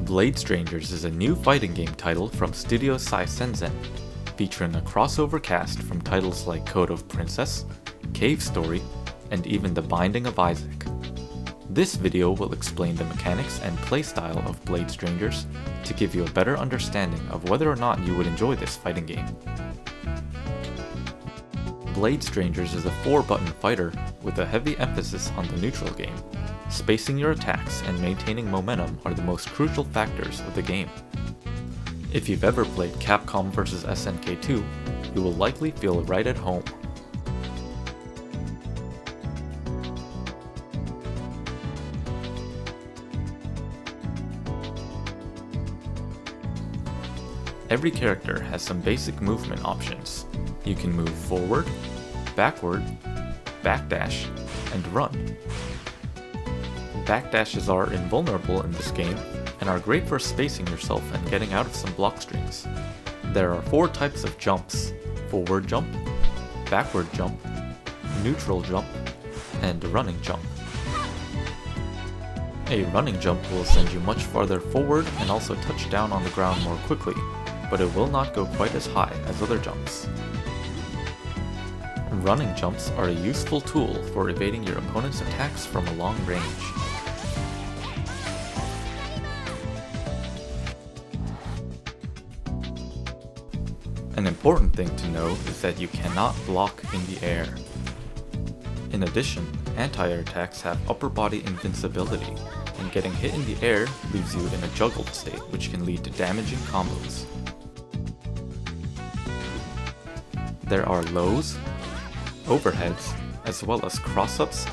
Blade Strangers is a new fighting game title from Studio Sai Sensen, featuring a crossover cast from titles like Code of Princess, Cave Story, and even The Binding of Isaac. This video will explain the mechanics and playstyle of Blade Strangers to give you a better understanding of whether or not you would enjoy this fighting game. Blade Strangers is a 4-button fighter with a heavy emphasis on the neutral game. Spacing your attacks and maintaining momentum are the most crucial factors of the game. If you've ever played Capcom vs SNK 2, you will likely feel right at home. Every character has some basic movement options. You can move forward, backward, backdash, and run. Backdashes are invulnerable in this game and are great for spacing yourself and getting out of some block strings. There are 4 types of jumps: forward jump, backward jump, neutral jump, and running jump. A running jump will send you much farther forward and also touch down on the ground more quickly, but it will not go quite as high as other jumps. Running jumps are a useful tool for evading your opponent's attacks from a long range. An important thing to know is that you cannot block in the air. In addition, anti-air attacks have upper body invincibility, and getting hit in the air leaves you in a juggled state, which can lead to damaging combos. There are lows, overheads, as well as cross-ups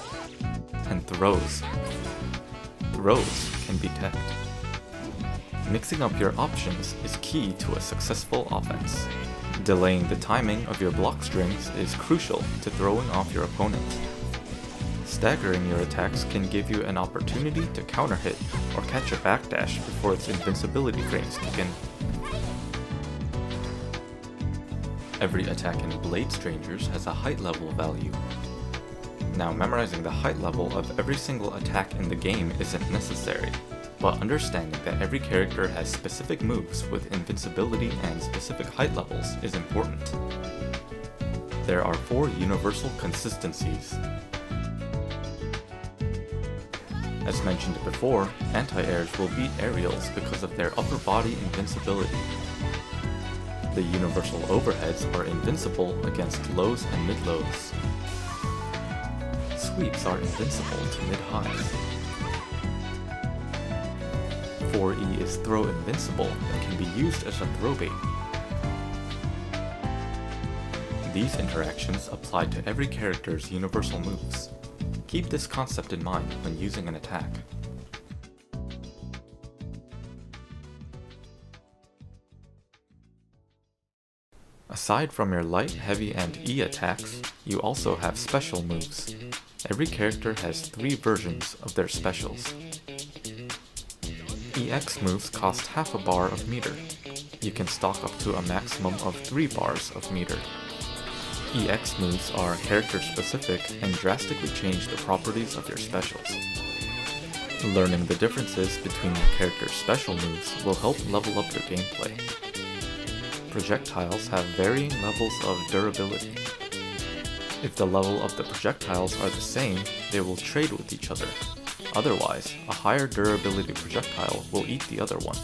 and throws. Throws can be teched. Mixing up your options is key to a successful offense. Delaying the timing of your block strings is crucial to throwing off your opponent. Staggering your attacks can give you an opportunity to counter hit or catch a backdash before its invincibility frames kick in. Every attack in Blade Strangers has a height level value. Now, memorizing the height level of every single attack in the game isn't necessary, but understanding that every character has specific moves with invincibility and specific height levels is important. There are 4 universal consistencies. As mentioned before, anti-airs will beat aerials because of their upper body invincibility. The universal overheads are invincible against lows and mid-lows. Sweeps are invincible to mid-highs. 4E is throw invincible and can be used as a throw bait. These interactions apply to every character's universal moves. Keep this concept in mind when using an attack. Aside from your light, heavy, and E attacks, you also have special moves. Every character has 3 versions of their specials. EX moves cost half a bar of meter. You can stock up to a maximum of 3 bars of meter. EX moves are character specific and drastically change the properties of your specials. Learning the differences between your character's special moves will help level up your gameplay. Projectiles have varying levels of durability. If the level of the projectiles are the same, they will trade with each other. Otherwise, a higher durability projectile will eat the other one.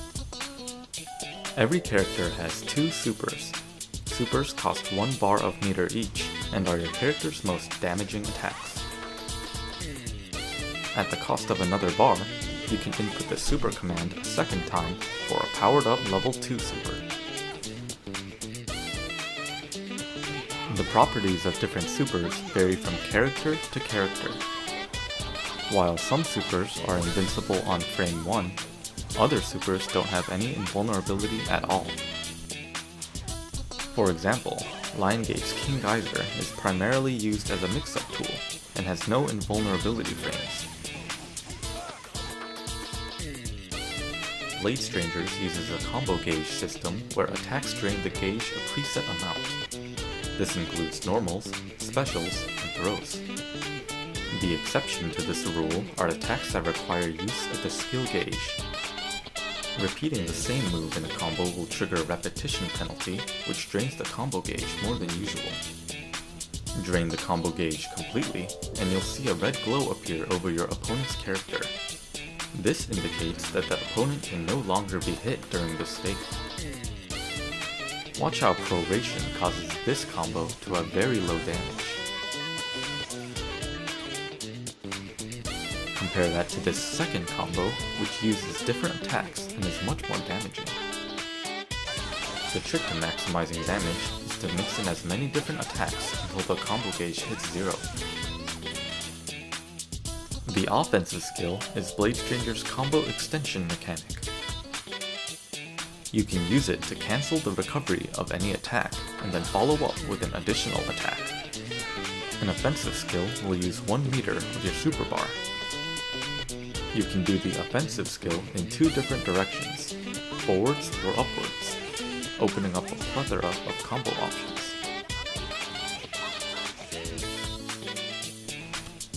Every character has 2 supers. Supers cost 1 bar of meter each, and are your character's most damaging attacks. At the cost of another bar, you can input the super command a second time for a powered up level 2 super. The properties of different supers vary from character to character. While some supers are invincible on frame 1, other supers don't have any invulnerability at all. For example, Lion Gate's King Geyser is primarily used as a mix-up tool and has no invulnerability frames. Blade Strangers uses a combo gauge system where attacks drain the gauge a preset amount. This includes normals, specials, and throws. The exception to this rule are attacks that require use of the skill gauge. Repeating the same move in a combo will trigger a repetition penalty, which drains the combo gauge more than usual. Drain the combo gauge completely, and you'll see a red glow appear over your opponent's character. This indicates that the opponent can no longer be hit during this state. Watch how proration causes this combo to have very low damage. Compare that to this second combo, which uses different attacks and is much more damaging. The trick to maximizing damage is to mix in as many different attacks until the combo gauge hits 0. The offensive skill is Blade Stranger's combo extension mechanic. You can use it to cancel the recovery of any attack and then follow up with an additional attack. An offensive skill will use 1 meter of your super bar. You can do the offensive skill in 2 different directions, forwards or upwards, opening up a plethora of combo options.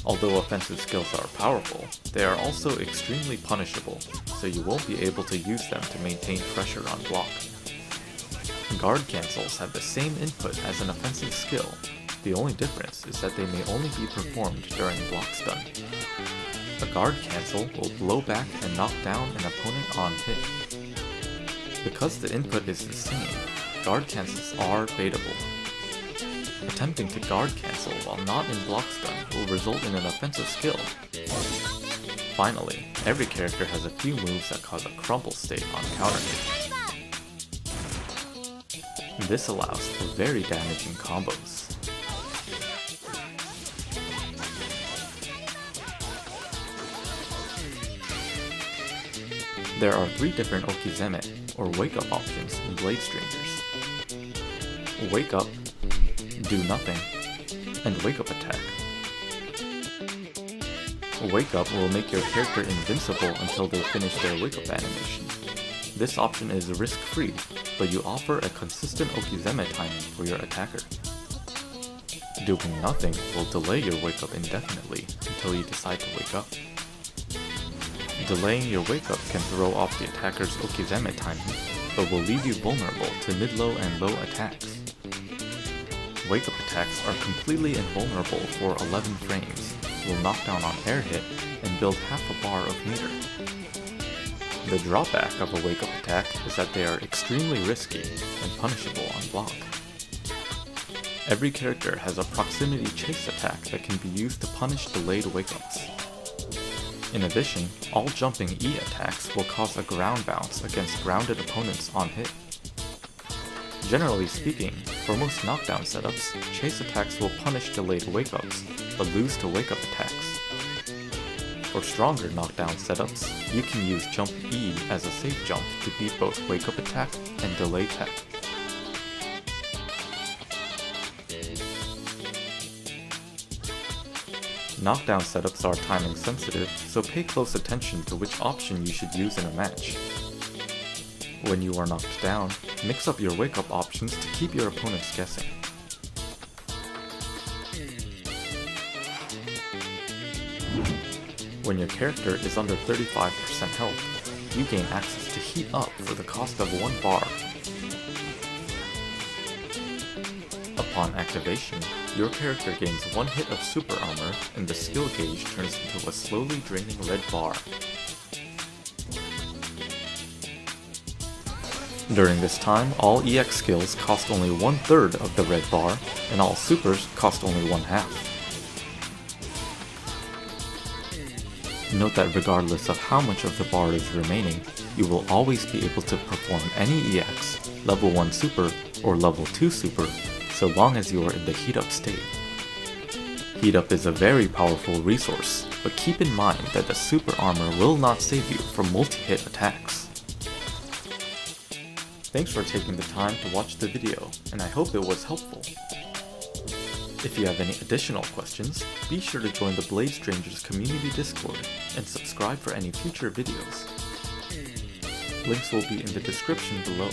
Although offensive skills are powerful, they are also extremely punishable, so you won't be able to use them to maintain pressure on block. Guard cancels have the same input as an offensive skill. The only difference is that they may only be performed during block stun. A guard cancel will blow back and knock down an opponent on hit. Because the input is the same, guard cancels are baitable. Attempting to guard cancel while not in block stun will result in an offensive skill. Finally, every character has a few moves that cause a crumple state on counter hit. This allows for very damaging combos. There are 3 different okizeme, or wake-up options in Blade Strangers. Wake Up, Do Nothing, and Wake Up Attack. Wake Up will make your character invincible until they finish their Wake Up animation. This option is risk-free, but you offer a consistent okizeme timing for your attacker. Doing Nothing will delay your Wake Up indefinitely until you decide to wake up. Delaying your wake up can throw off the attacker's okizeme timing, but will leave you vulnerable to mid-low and low attacks. Wake up attacks are completely invulnerable for 11 frames, will knock down on air hit, and build half a bar of meter. The drawback of a wake up attack is that they are extremely risky and punishable on block. Every character has a proximity chase attack that can be used to punish delayed wake-ups. In addition, all jumping E attacks will cause a ground bounce against grounded opponents on hit. Generally speaking, for most knockdown setups, chase attacks will punish delayed wake-ups, but lose to wake-up attacks. For stronger knockdown setups, you can use jump E as a safe jump to beat both wake-up attack and delay tech. Knockdown setups are timing sensitive, so pay close attention to which option you should use in a match. When you are knocked down, mix up your wake-up options to keep your opponents guessing. When your character is under 35% health, you gain access to Heat Up for the cost of 1 bar. Upon activation, your character gains 1 hit of super armor and the skill gauge turns into a slowly draining red bar. During this time, all EX skills cost only 1/3 of the red bar, and all supers cost only 1/2. Note that regardless of how much of the bar is remaining, you will always be able to perform any EX, level 1 super, or level 2 super, so long as you are in the Heat Up state. Heat Up is a very powerful resource, but keep in mind that the super armor will not save you from multi-hit attacks. Thanks for taking the time to watch the video, and I hope it was helpful. If you have any additional questions, be sure to join the Blade Strangers community Discord and subscribe for any future videos. Links will be in the description below.